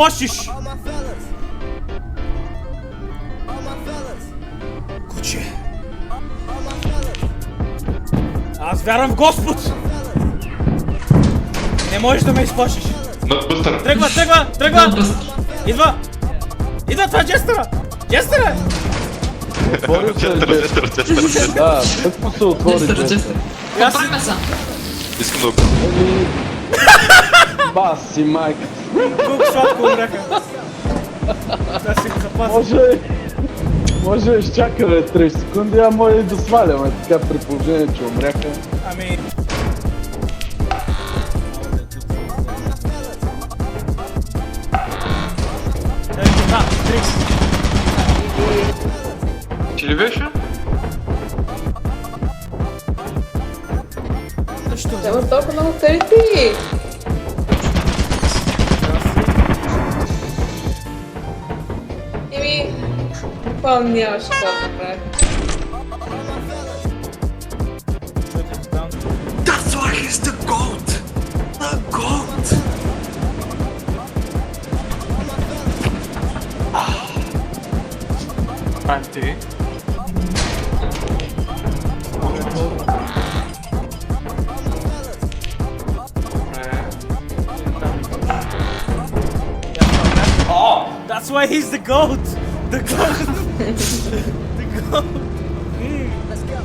Можеш! Куче! Аз вярвам в Господ! Не можеш да ме изплашиш! Тръгва! Идва! Това е Джестъра! Джестъра! Да, тъкмо се отвори. Контролме се. Искам да обясня. Баси майка. Колко сладко умряха! Да си го запазя. Може изчакаме 3 секунди, а може и да сваляме така при положение, че умряха. Ами... Да, Трикс. Ти ли беше? Защо? Няма толкова много карити. Еми... Какво нямаше какво да направя? That's why he's the GOAT! The GOAT! Анти. That's why he's the GOAT! The GOAT! The GOAT!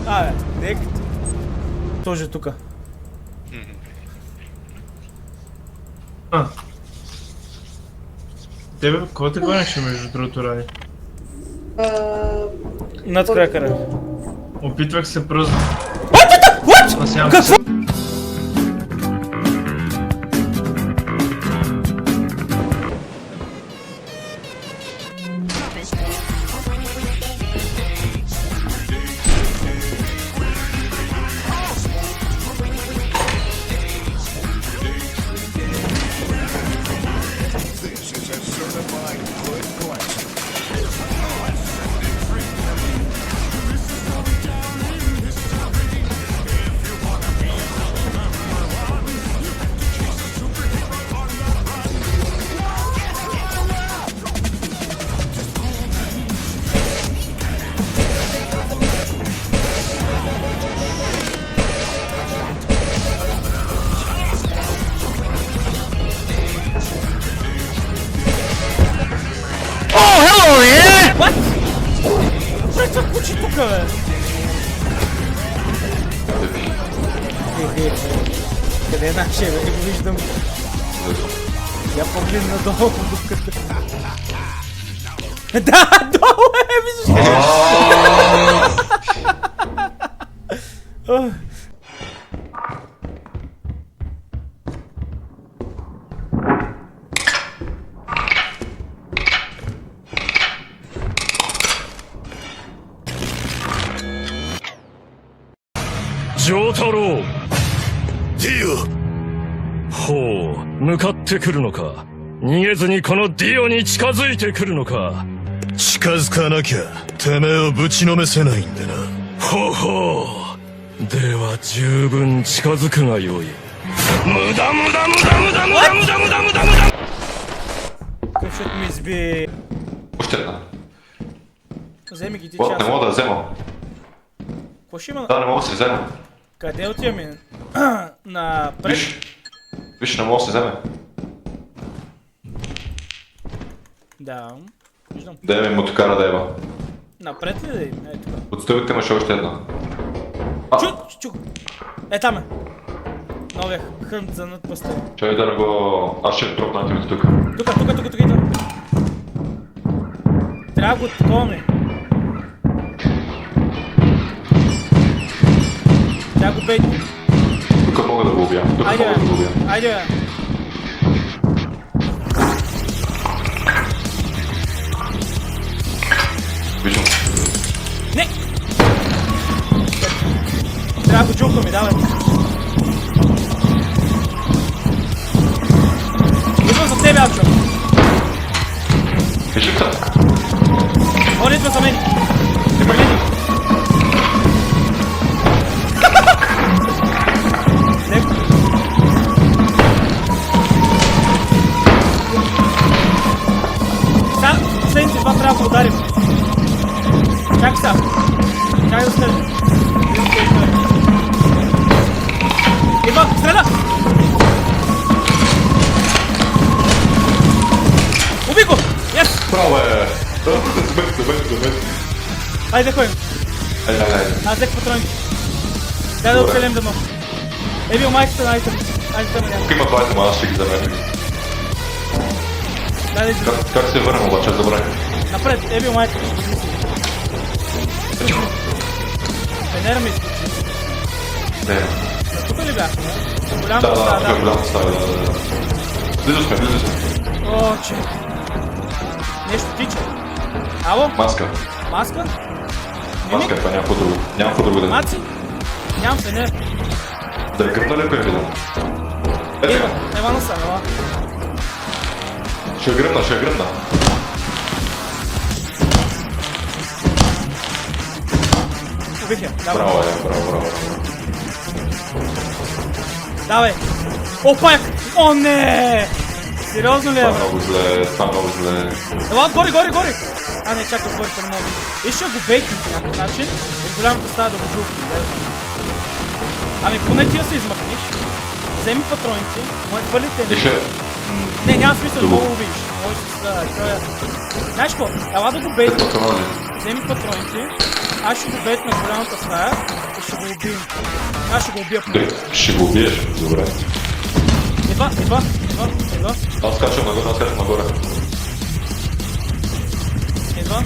Абе, нека... Тоже тука. Тебе, кого те гонеше между другото, Ради? Над кракера. Опитвах се просто... What? Какво? Що се кучи тука, бе? Къде е нашия, бе? Не го виждам. Я погледна надолу в дупката. Да, долу е, виждаш ли?丈太郎ディオほう向かってくるのか逃げずにこのディオに近づいてくるのか近づかなきゃてめえをぶちのめせないんでなほうほうでは十分近づくがよい無駄無駄無駄無駄無駄無駄無駄無駄無駄Какъв шут ми изби... Още една. Вземи ги ти What? част. Не мога да взема. Какво ще има? Да, не мога да се взема. Къде отиваме? Напред? Виж, не мога да се вземе. Да. Виждам. Да ми мотокара да еба. Напред ли да им? Ето тук. От стълбите имаше още една. Чу! Е, там е. Новия хънт за надпъста. Чай да не го... Аз ще дропна антимето тук. Тук идва. Трябва го таковаме. Трябва го бейт. Тук мога да го убия. Тук мога да го убия. Айде бе. Виждам. Не! Трябва го чукаме, давай. Идвам за тебе, Алчо. Виждам се. Он идва за мен. Прибърлени. трябва да ударим. Чакай сега. Чакай да стреля. Идва, стреля! Уби го! Yes! Право е! Забей. Айде, ходим. Айде. Аз взех патроните. Дай да оцелем дано. Е бил майката на айтем. Айде там няма. Тук има два айтема, аз ще ги замерим. Дай да излезем. Как се върнем обаче, добре? Напред, е бил майката. Фенера ми изключи. Не. Тук ли бяхме? Голям Да, става, тук е голям става, да. Близо сме. О, че. Нещо тича. Ало? Маска. Маска? Маска е това, няма какво друго. Няма какво друго да. Маци? Нямам фенер. Да е гръбна ли ако е видно? Ева, ела насам, ела. Ще е гръбна. Убих я, давай. Браво. Давай. Опа! О, не! Сериозно ли е, Това е бе? много зле. Ела, горе! А, не, чакай, отгоре към много. И ще го бейтим по някакъв начин. От голямата става да го жулки. Ами, поне ти да се измъкнеш. Вземи патроните. Може хвърлите. И ще... Не, няма смисъл да Добре. го убиш. Може да се знаеш какво? Ела да го бейтим. Вземи патроните. Аз ще го бейтна в голямата стая. И ще го убием. Аз ще го убия по Ще го убиеш, добре. Идва. Аз скачам нагоре. Идва.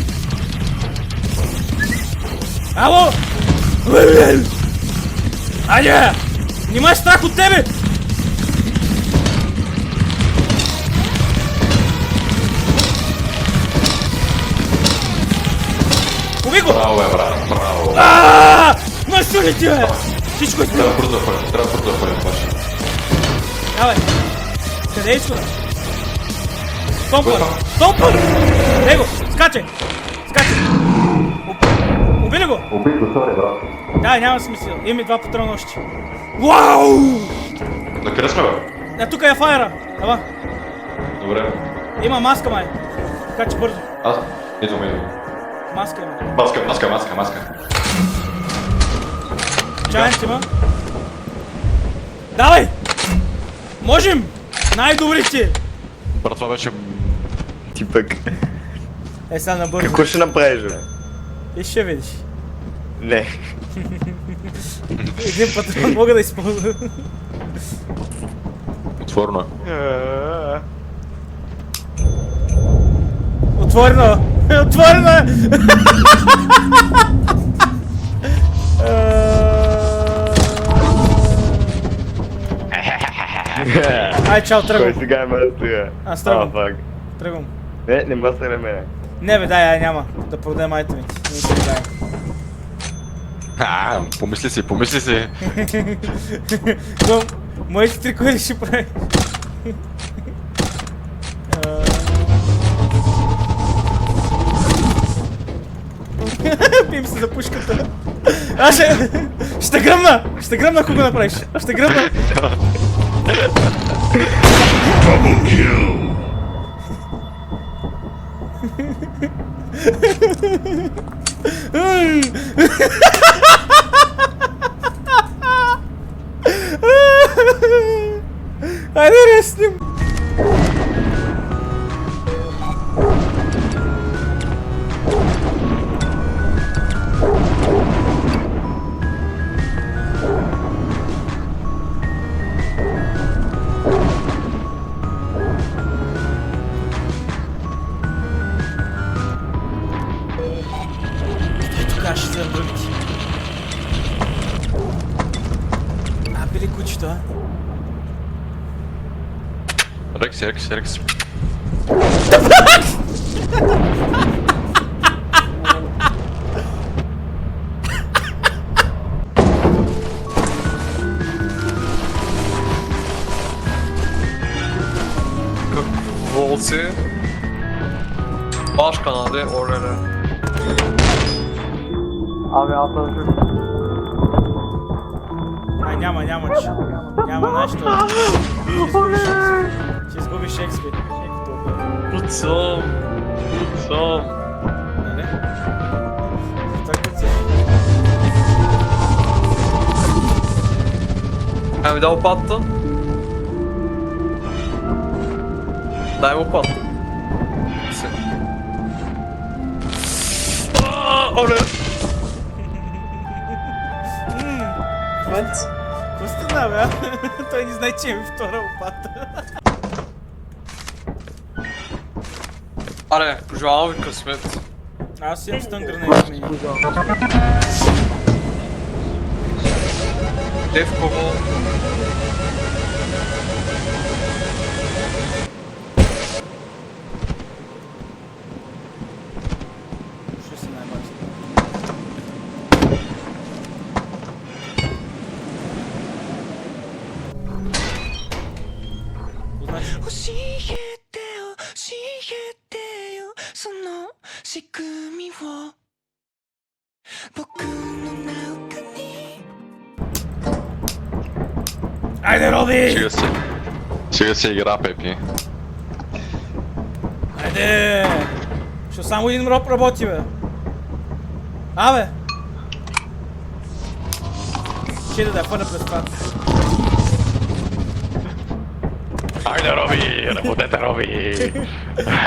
Ало! Айде! Нима е страх от тебе! Уби го! Браво, брат, браво. Насули ти, бе! Всичко е Трябва сбил! бързо да ходим, Паша. Давай! Къде е изхода? Стомпър! Кой Стомпър! Его! Скачай! Убили го! Убих го, сори, брат. Да, няма смисъл. Има и два патрона още. Вау! На къде сме, бе? Тук е файера. Ела. Добре. Има маска, май. Така че бързо. Аз... Идвам. Маска има. Маска. Чайнт има. Давай! Можем! Най-добрите! Брат, това беше... Ти пък. Е, сега набързо. Какво ще направиш, бе? И ще видиш. Не. Един патрон мога да използвам. Отворено е. Отворено! Отворено е! Ай, чао, Кой тръгвам. сега има да стоя? Аз тръгвам. фак. Тръгвам. Не ма се на мене. Не бе, дай, няма. Да продадем айтемите. Не се дай. Помисли си. Но, моите трикове ли ще прави? Пием се за пушката. Аз ще гръмна! Ще гръмна, ако го направиш. Ще гръмна. Айде реснем. Тогава ще вземем другите. Били кучето, а? Рекси. Волци. Başkanadı oraya. Abi atladım. Ай, няма, че. Няма нещо. Ще изгубиш XP. Пуцом. Дай лопатата. Дай лопата. Оле! What? Какво стана, бе? Той не знае, че е втора лопата. Аре, пожелавам ви късмет. Аз имам стън гранети ми. Девково. Ще си най-бачи. Значи... その仕組みを僕の中に Айде, Роби! Сега се. Сега се игра, Пепи. Айде! Ще само един роб работи, бе. Абе! Ще да фърна през това. Айде, Роби! Работете, Роби!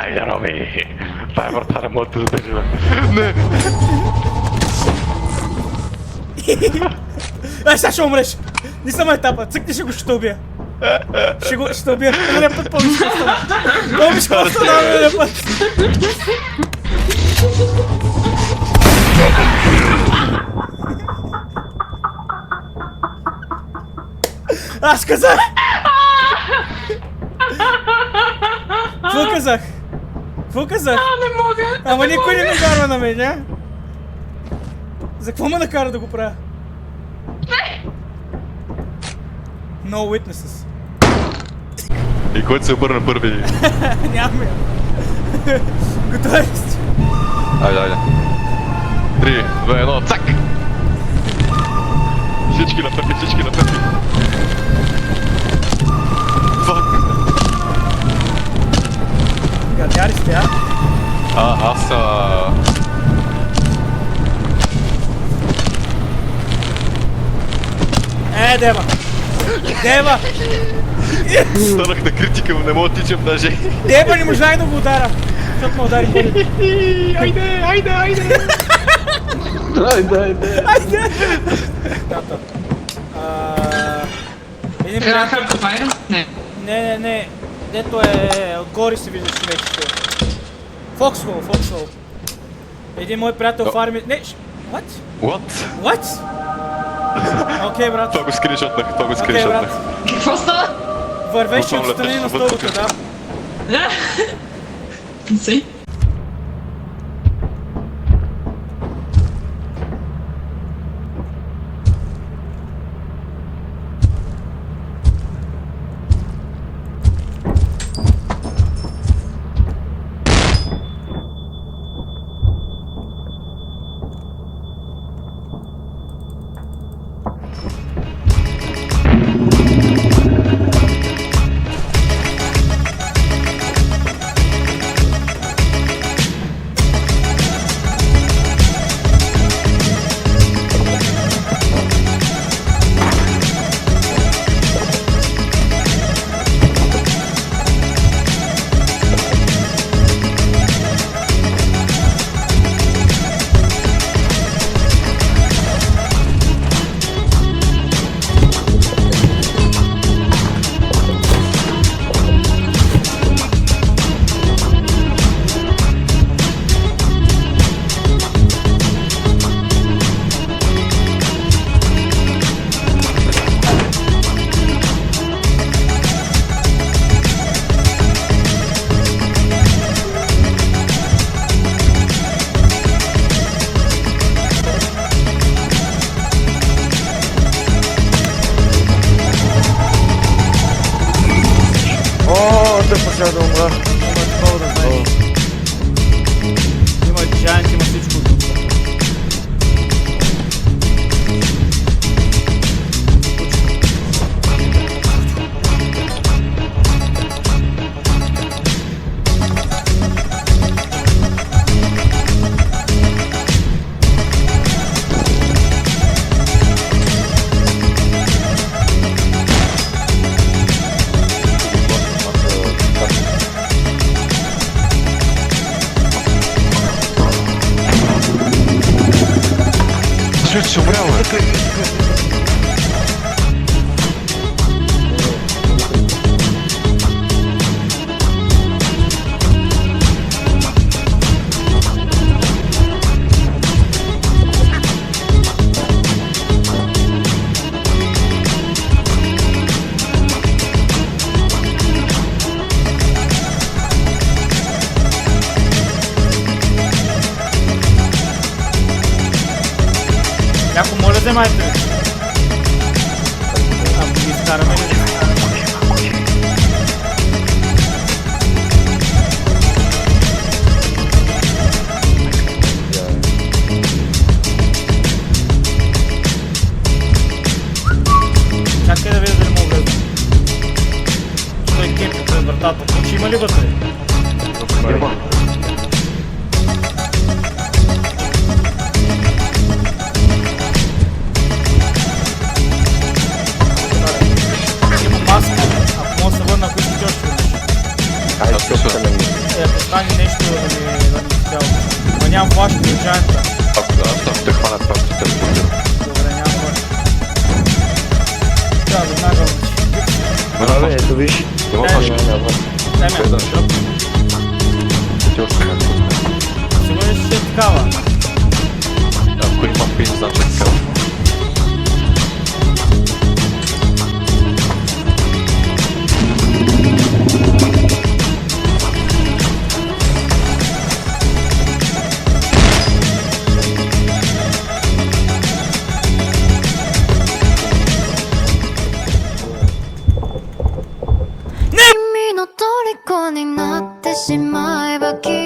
Айде, Роби! Това е врата на моето задържане. Не! Ай, сега ще умреш! Не съм етапа, цъкни ще го, ще убия. Ще убия. Миналия път помниш какво стана. Помниш какво стана миналия път. Аз казах! Какво казах? Какво казах? Не мога! Ама никой не ме вярва на мен, а? За какво ме накара да го правя? No witnesses. И който се обърна първи. Нямаме. Готови ли сте? Айде, айде. 3, 2, 1, цак! Всички на Пепи, всички на Пепи. Фак! Гадяри сте, а? Аз Дева! Дева! станах на критика, не мога да тичам даже. Дева не можах да го удара! Защото ме удари първи. Айде! Тата. Един приятел... Не. Дето е... Отгоре се вижда човечето. Фоксхол. Един мой приятел фарми... Не, what? What? Окей, брат. Това го скриншотнах, Окей, брат. Какво става? Вървеше отстрани на столбата, да. Си? Трябва да умра. Има такова да знаеш. Има джайнт, има всичко. че умрял, бе. Някой моля вземайте ли? Ако ги изкараме ли? Чакай да видя дали мога влезна. Той кемпи пред вратата. Ще има ли вътре? Има. Има маска. Ако мога да се върна, ако искате още веднъж. Ако стане нещо да ми върне цялото. Ма нямам флашка, държанията. Ако те хванат, пак ще телепортира. Добре, нямам флашка. Трябва да веднага влъчи. Абе, ето виж. Има флашка. Дай ме, Гледаш. дръп. Ти още не. Сигурен си, че е такава. Ако има пин, значи е така.君の虜になってしまえばきっ